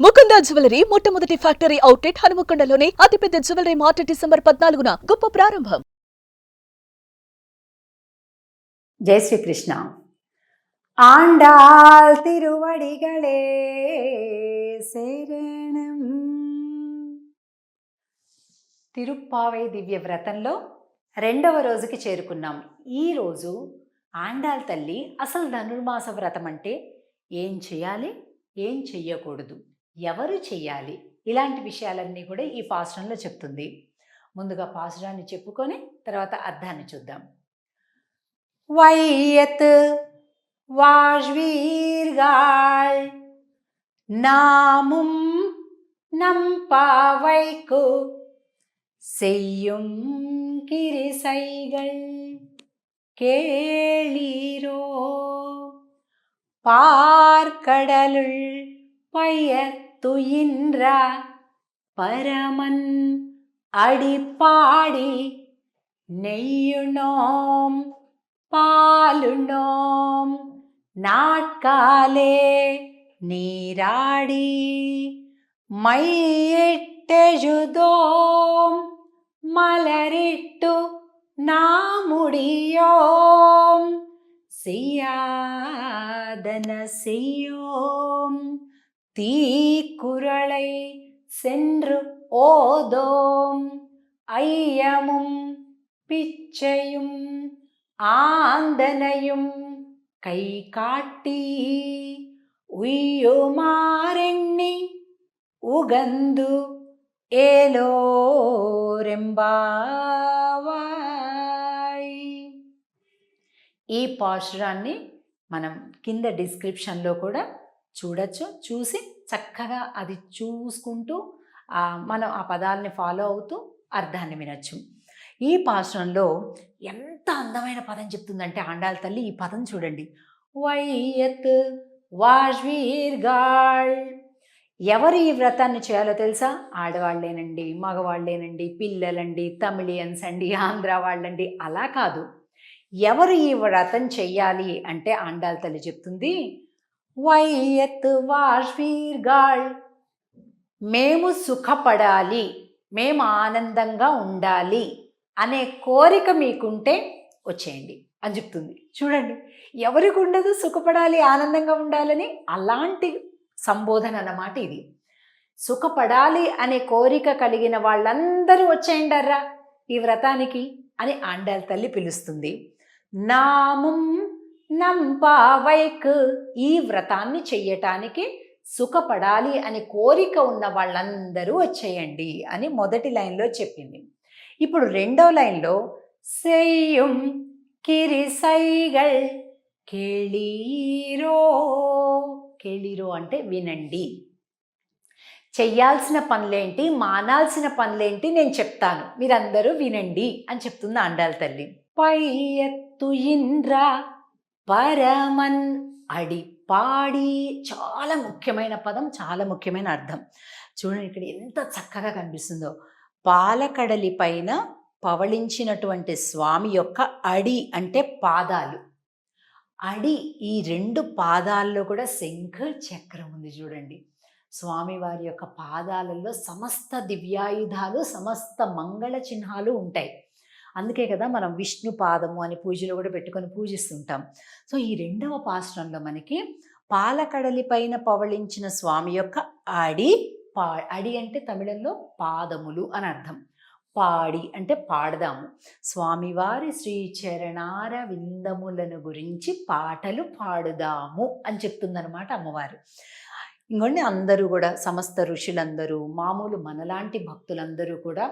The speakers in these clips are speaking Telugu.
ముకుంద జ్యువెలరీ మొట్టమొదటి ఫ్యాక్టరీ అవుట్లెట్ హనుమకొండలోనే అతిపెద్ద జ్యువెలరీ మార్ట్ డిసెంబర్ 14న గొప్ప ప్రారంభం. జై శ్రీకృష్ణ. ఆండాల్ తిరువడిగళే శరణం. తిరుప్పావై దివ్య వ్రతంలో 2వ రోజుకి చేరుకున్నాం. ఈరోజు ఆండాల్ తల్లి అసలు ధనుర్మాస వ్రతం అంటే ఏం చేయాలి, ఏం చెయ్యకూడదు, ఎవరు చెయ్యాలి, ఇలాంటి విషయాలన్నీ కూడా ఈ పాసురంలో చెప్తుంది. ముందుగా పాసురాన్ని చెప్పుకొని తర్వాత అర్థాన్ని చూద్దాం. వైయత్ వాజ్వీర్గాళ్ నాముం நம்பாவைக்கு செய்யும் கிரிசைகள் கேளீரோ. பார்க்கடலுள் பயத்துயின்ற பரமன் அடிப்பாடி நெய்யுணோம் பாலுணோம் நாட்காலே நீராடி மையிட்டெழுதோம் மலரிட்டு நாமுடியோம் செய்யாதன செய்யோம் தீக்குறளை சென்று ஓதோம் ஐயமும் பிச்சையும் ஆந்தனையும் கை காட்டி உய்யுமாறெண்ணி ఉగందు ఏలోరెంబావాయ్. ఈ పాశురాన్ని మనం కింద డిస్క్రిప్షన్లో కూడా చూడొచ్చు. చూసి చక్కగా అది చూసుకుంటూ మనం ఆ పదాలని ఫాలో అవుతూ అర్థాన్ని వినొచ్చు. ఈ పాశురంలో ఎంత అందమైన పదం చెప్తుందంటే ఆండాల్ తల్లి ఈ పదం చూడండి. వైయత్ వాజ్వీర్గాళ్. ఎవరు ఈ వ్రతాన్ని చేయాలో తెలుసా? ఆడవాళ్ళేనండి, మగవాళ్ళేనండి, పిల్లలండి, తమిళియన్స్ అండి, ఆంధ్ర వాళ్ళండి, అలా కాదు. ఎవరు ఈ వ్రతం చెయ్యాలి అంటే ఆండాల్ తల్లి చెప్తుంది, వైయత్ వాజ్వీర్గాళ్. మేము సుఖపడాలి, మేము ఆనందంగా ఉండాలి అనే కోరిక మీకుంటే వచ్చేయండి అని చెప్తుంది. చూడండి, ఎవరికి ఉండదు సుఖపడాలి, ఆనందంగా ఉండాలని? అలాంటి సంబోధన అన్నమాట ఇది. సుఖపడాలి అనే కోరిక కలిగిన వాళ్ళందరూ వచ్చేయండర్రా ఈ వ్రతానికి అని ఆండాల్ తల్లి పిలుస్తుంది. నామం నంపావైక్. ఈ వ్రతాన్ని చెయ్యటానికి సుఖపడాలి అనే కోరిక ఉన్న వాళ్ళందరూ వచ్చేయండి అని మొదటి లైన్లో చెప్పింది. ఇప్పుడు 2వ లైన్లో సెయ్యం కిరిసైగల్ కేళీరో. కేళీరో అంటే వినండి. చెయ్యాల్సిన పనులేంటి, మానాల్సిన పనులేంటి నేను చెప్తాను, మీరందరూ వినండి అని చెప్తుంది ఆండాల్ తల్లి. పైయత్తుయింద్ర పరమన్ అడిపాడి. చాలా ముఖ్యమైన పదం, చాలా ముఖ్యమైన అర్థం. చూడండి ఇక్కడ ఎంత చక్కగా కనిపిస్తుందో. పాలకడలి పైన పవళించినటువంటి స్వామి యొక్క అడి అంటే పాదాలు. అడి, ఈ 2 పాదాల్లో కూడా శంఖ చక్రం ఉంది చూడండి. స్వామివారి యొక్క పాదాలలో సమస్త దివ్యాయుధాలు, సమస్త మంగళ చిహ్నాలు ఉంటాయి. అందుకే కదా మనం విష్ణు పాదము అని పూజలో కూడా పెట్టుకొని పూజిస్తుంటాం. సో ఈ 2వ పాసురంలో మనకి పాలకడలి పైన పవళించిన స్వామి యొక్క అడి. అడి అంటే తమిళంలో పాదములు అని అర్థం. పాడి అంటే పాడదాము. స్వామివారి శ్రీచరణార విందములను గురించి పాటలు పాడుదాము అని చెప్తుందనమాట అమ్మవారు. ఇంకొండి అందరూ కూడా, సమస్త ఋషులందరూ, మామూలు మనలాంటి భక్తులందరూ కూడా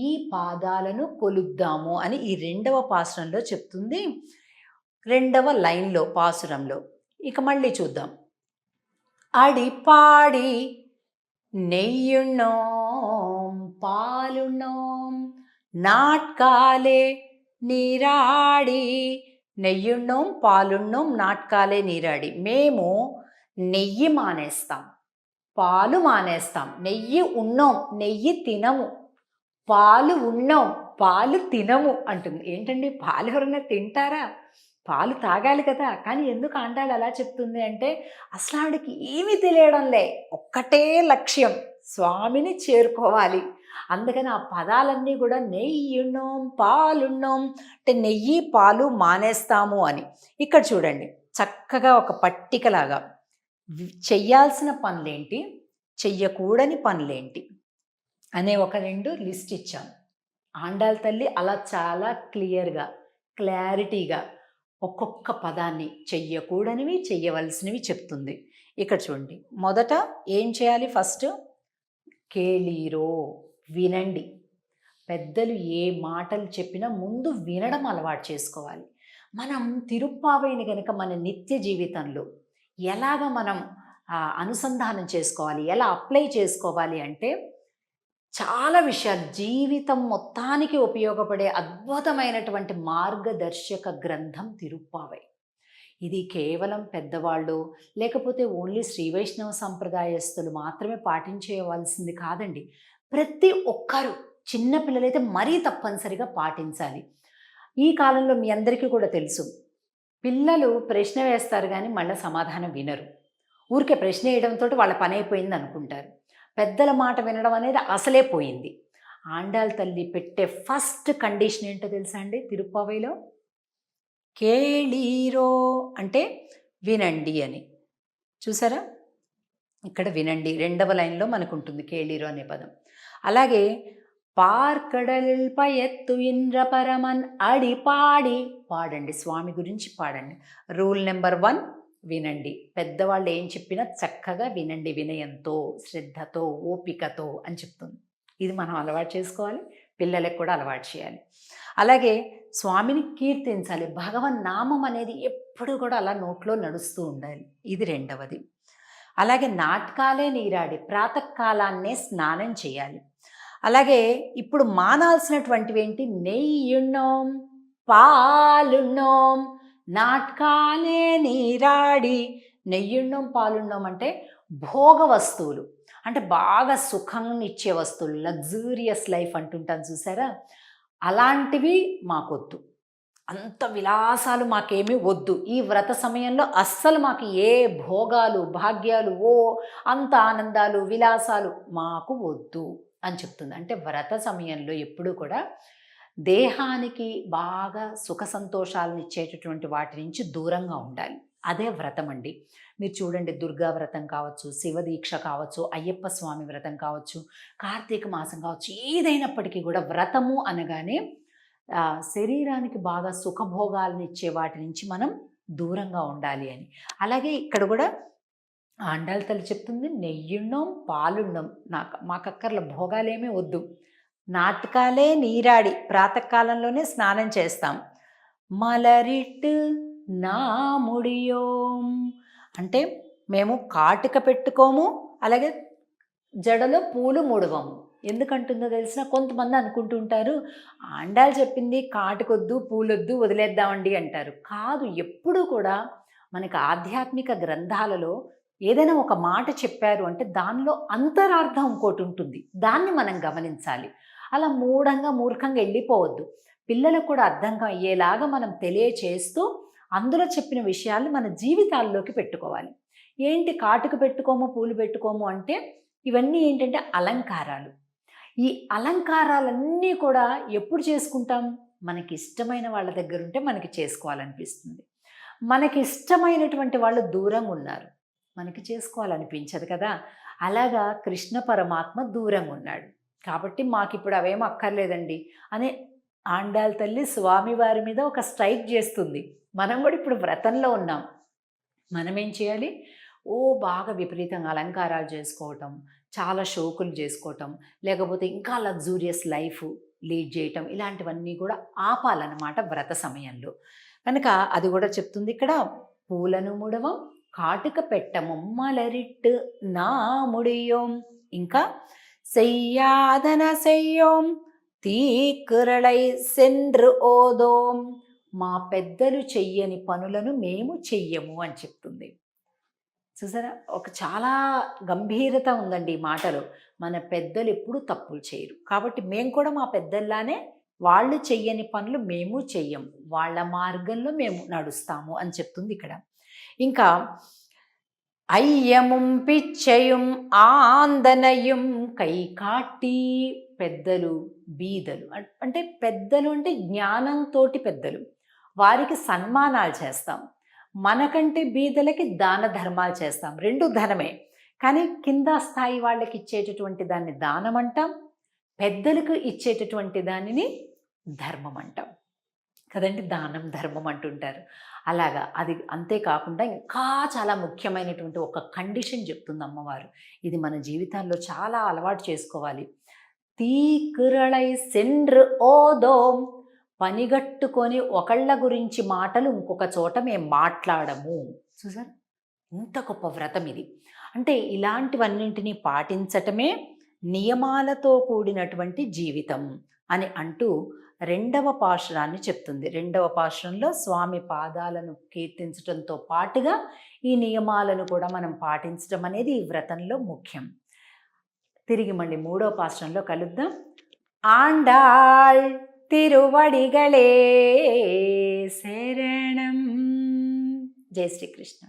ఈ పాదాలను కొలుద్దాము అని ఈ 2వ పాసురంలో చెప్తుంది. 2వ లైన్లో పాసురంలో ఇక మళ్ళీ చూద్దాం. అడిపాడి நெய்யுண்ணோம் பாலுண்ணோம் நாட்காலே நீராడి. నెయ్యుಣ್ಣోం పాలుಣ್ಣోం నాట్కాలే నీరాడి. మేము నెయ్యి మానేస్తాం, పాలు మానేస్తాం. నెయ్యి ఉన్నోం, నెయ్యి తినము. పాలు ఉన్నోం, పాలు తినము అంటుంది. ఏంటండి, పాలు ఎవరైనా తింటారా? పాలు తాగాలి కదా! కానీ ఎందుకు ఆండాళ్ళు అలా చెప్తుంది అంటే, అసలు ఆవిడకి ఏమీ తెలియడంలే. ఒక్కటే లక్ష్యం స్వామిని చేరుకోవాలి. అందుకని ఆ పదాలన్నీ కూడా నెయ్యున్నోం, పాలున్నోం అంటే నెయ్యి, పాలు మానేస్తాము అని. ఇక్కడ చూడండి చక్కగా ఒక పట్టికలాగా చెయ్యాల్సిన పనులేంటి, చెయ్యకూడని పనులేంటి అనే ఒక 2 లిస్ట్ ఇచ్చాం. ఆండాళ్ళ తల్లి అలా చాలా క్లియర్‌గా, క్లారిటీగా ఒక్కొక్క పదాన్ని చెయ్యకూడనివి, చెయ్యవలసినవి చెప్తుంది. ఇక్కడ చూడండి. మొదట ఏం చేయాలి ఫస్ట్? కేళీరో వినండి. పెద్దలు ఏ మాటలు చెప్పినా ముందు వినడం అలవాటు చేసుకోవాలి. మనం తిరుప్పావైని గనక మన నిత్య జీవితంలో ఎలాగ మనం అనుసంధానం చేసుకోవాలి, ఎలా అప్లై చేసుకోవాలి అంటే చాలా విషయాలు జీవితం మొత్తానికి ఉపయోగపడే అద్భుతమైనటువంటి మార్గదర్శక గ్రంథం తిరుప్పావై. ఇది కేవలం పెద్దవాళ్ళు లేకపోతే ఓన్లీ శ్రీ వైష్ణవ సంప్రదాయస్తులు మాత్రమే పాటించేయవలసింది కాదండి. ప్రతి ఒక్కరు చిన్న పిల్లలైతే మరీ తప్పనిసరిగా పాటించాలి. ఈ కాలంలో మీ అందరికీ కూడా తెలుసు, పిల్లలు ప్రశ్న వేస్తారు కానీ మళ్ళీ సమాధానం వినరు. ఊరికే ప్రశ్న వేయడంతో వాళ్ళ పని అయిపోయింది అనుకుంటారు. పెద్దల మాట వినడం అనేది అసలే పోయింది. ఆండాళ్ళ తల్లి పెట్టే ఫస్ట్ కండిషన్ ఏంటో తెలుసా అండి తిరుప్పావైలో? కేళీరో అంటే వినండి అని. చూసారా ఇక్కడ వినండి 2వ లైన్లో మనకు ఉంటుంది కేళీరో అనే పదం. అలాగే పార్కడల్ పయత్తు ఇంద్ర పరమన్ అడి పాడి పాడండి, స్వామి గురించి పాడండి. రూల్ నెంబర్ 1 వినండి. పెద్దవాళ్ళు ఏం చెప్పినా చక్కగా వినండి, వినయంతో, శ్రద్ధతో, ఓపికతో అని చెప్తుంది. ఇది మనం అలవాటు చేసుకోవాలి, పిల్లలకు కూడా అలవాటు చేయాలి. అలాగే స్వామిని కీర్తించాలి. భగవన్ నామం అనేది ఎప్పుడు కూడా అలా నోట్లో నడుస్తూ ఉండాలి. ఇది 2వది. అలాగే నాటకాలే నీరాడి ప్రాతకాలాన్నే స్నానం చేయాలి. అలాగే ఇప్పుడు మానాల్సినటువంటివి ఏంటి? నెయ్యున్నోం, పాలున్నోం, నాటకాలే నీరాడి. నెయ్యున్నోం, పాలున్నోం అంటే భోగ వస్తువులు, అంటే బాగా సుఖాన్ని ఇచ్చే వస్తువులు, లగ్జూరియస్ లైఫ్ అంటుంటాను చూసారా, అలాంటివి మాకొద్దు. అంత విలాసాలు మాకేమీ వద్దు. ఈ వ్రత సమయంలో అస్సలు మాకు ఏ భోగాలు, భాగ్యాలు, అంత ఆనందాలు, విలాసాలు మాకు వద్దు అని చెప్తుంది. అంటే వ్రత సమయంలో ఎప్పుడూ కూడా దేహానికి బాగా సుఖ సంతోషాలను ఇచ్చేటటువంటి వాటి నుంచి దూరంగా ఉండాలి. అదే వ్రతం అండి. మీరు చూడండి, దుర్గా వ్రతం కావచ్చు, శివదీక్ష కావచ్చు, అయ్యప్ప స్వామి వ్రతం కావచ్చు, కార్తీక మాసం కావచ్చు, ఏదైనప్పటికీ కూడా వ్రతము అనగానే శరీరానికి బాగా సుఖభోగాలను ఇచ్చే వాటి నుంచి మనం దూరంగా ఉండాలి అని. అలాగే ఇక్కడ కూడా ఆండాళ్ళ తల్లి చెప్తుంది, నెయ్యున్నాం, పాలున్నాం, మాకక్కర్ల భోగాలేమీ వద్దు, నాటకాలే నీరాడి ప్రాతకాలంలోనే స్నానం చేస్తాం, మలరిట్టు నా ముడియోం అంటే మేము కాటుక పెట్టుకోము, అలాగే జడలో పూలు ముడవము. ఎందుకంటుందో తెలిసిన కొంతమంది అనుకుంటుంటారు, ఆండాళ్ళు చెప్పింది కాటుకొద్దు, పూలొద్దు, వదిలేద్దామండి అంటారు. కాదు, ఎప్పుడూ కూడా మనకి ఆధ్యాత్మిక గ్రంథాలలో ఏదైనా ఒక మాట చెప్పారు అంటే దానిలో అంతరార్థం ఇంకోటి ఉంటుంది, దాన్ని మనం గమనించాలి. అలా మూర్ఖంగా వెళ్ళిపోవద్దు. పిల్లలకు కూడా అర్థం అయ్యేలాగా మనం తెలియచేస్తూ అందులో చెప్పిన విషయాల్ని మన జీవితాల్లోకి పెట్టుకోవాలి. ఏంటి కాటుక పెట్టుకోము, పూలు పెట్టుకోము అంటే ఇవన్నీ ఏంటంటే అలంకారాలు. ఈ అలంకారాలన్నీ కూడా ఎప్పుడు చేసుకుంటాం? మనకి ఇష్టమైన వాళ్ళ దగ్గర ఉంటే మనకి చేసుకోవాలనిపిస్తుంది. మనకి ఇష్టమైనటువంటి వాళ్ళు దూరంగా ఉన్నారు, మనకి చేసుకోవాలనిపించదు కదా. అలాగా కృష్ణ పరమాత్మ దూరంగా ఉన్నాడు కాబట్టి మాకు ఇప్పుడు అవేం అక్కర్లేదండి అనే ఆండాళ్ళ తల్లి స్వామివారి మీద ఒక స్ట్రైక్ చేస్తుంది. మనం కూడా ఇప్పుడు వ్రతంలో ఉన్నాం, మనం ఏం చేయాలి? బాగా విపరీతంగా అలంకారాలు చేసుకోవటం, చాలా షోకులు చేసుకోవటం, లేకపోతే ఇంకా లగ్జూరియస్ లైఫ్ లీడ్ చేయటం, ఇలాంటివన్నీ కూడా ఆపాలన్నమాట వ్రత సమయంలో. కనుక అది కూడా చెప్తుంది ఇక్కడ. పూలను ముడవం, కాటుక పెట్టము, మలరిట్టు నా ముడియోం, ఇంకా సెయ్యాదన సెయ్యోం, తీకురళై సెండ్రు ఓదోం, మా పెద్దలు చెయ్యని పనులను మేము చెయ్యము అని చెప్తుంది. చూసారా, ఒక చాలా గంభీరత ఉందండి ఈ మాటలో. మన పెద్దలు ఎప్పుడూ తప్పులు చేయరు కాబట్టి మేము కూడా మా పెద్దల్లానే వాళ్ళు చెయ్యని పనులు మేము చెయ్యం, వాళ్ళ మార్గంలో మేము నడుస్తాము అని చెప్తుంది ఇక్కడ. ఇంకా అయ్యముం పిచ్చయుం ఆందనయుం కైకాట్టి, పెద్దలు బీదలు అంటే పెద్దలు అంటే జ్ఞానంతోటి పెద్దలు, వారికి సన్మానాలు చేస్తాం. మనకంటే బీదలకి దాన ధర్మాలు చేస్తాం. రెండు ధనమే, కానీ కింద స్థాయి వాళ్ళకి ఇచ్చేటటువంటి దాన్ని దానం అంటాం, పెద్దలకు ఇచ్చేటటువంటి దానిని ధర్మం అంటాం కదండి. దానం ధర్మం అంటుంటారు. అలాగా అది అంతేకాకుండా ఇంకా చాలా ముఖ్యమైనటువంటి ఒక కండిషన్ చెప్తుంది అమ్మవారు. ఇది మన జీవితాల్లో చాలా అలవాటు చేసుకోవాలి. తీకురళై సెండ్రు ఓదోం, పనిగట్టుకొని ఒకళ్ళ గురించి మాటలు ఇంకొక చోట మేము మాట్లాడము. చూసారు, ఇంత గొప్ప వ్రతం ఇది. అంటే ఇలాంటివన్నింటినీ పాటించటమే నియమాలతో కూడినటువంటి జీవితం అని అంటూ రెండవ పాశురాన్ని చెప్తుంది. రెండవ పాశురంలో స్వామి పాదాలను కీర్తించడంతో పాటుగా ఈ నియమాలను కూడా మనం పాటించడం అనేది ఈ వ్రతంలో ముఖ్యం. తిరిగి మళ్ళీ మూడవ పాశురంలో కలుద్దాం. ఆండాళ్ తిరువడిగళే శరణం. జై శ్రీకృష్ణ.